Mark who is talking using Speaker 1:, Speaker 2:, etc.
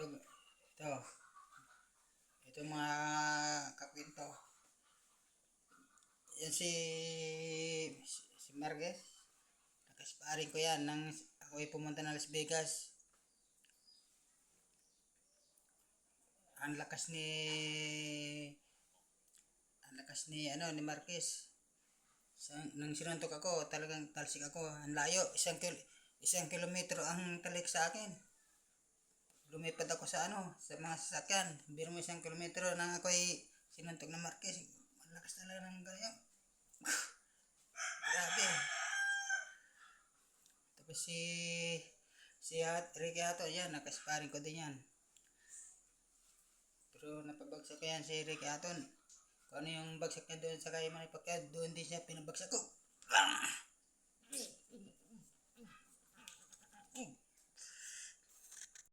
Speaker 1: ito, ito mga kakwento. Yan si Marquez. Nakasparing ko yan nang ako ay pumunta ng Las Vegas. Ang lakas ni Marquez. Nang sinuntok ako, talagang talsik ako. Ang layo, isang kilometro ang talik sa akin. Lumipad ako sa mga sasakyan. Biro mo isang kilometro nang ako ay sinuntok ng Marquez. Malakas talaga ng ganyan. Grabe. Tapos si Ricky Hato, yan, nakasparing ko din yan. Pero napabagsak ko yan si Ricky Haton. Kung ano yung bagsak niya doon sa kay Manny Pacquiao, doon din siya pinabagsak ko.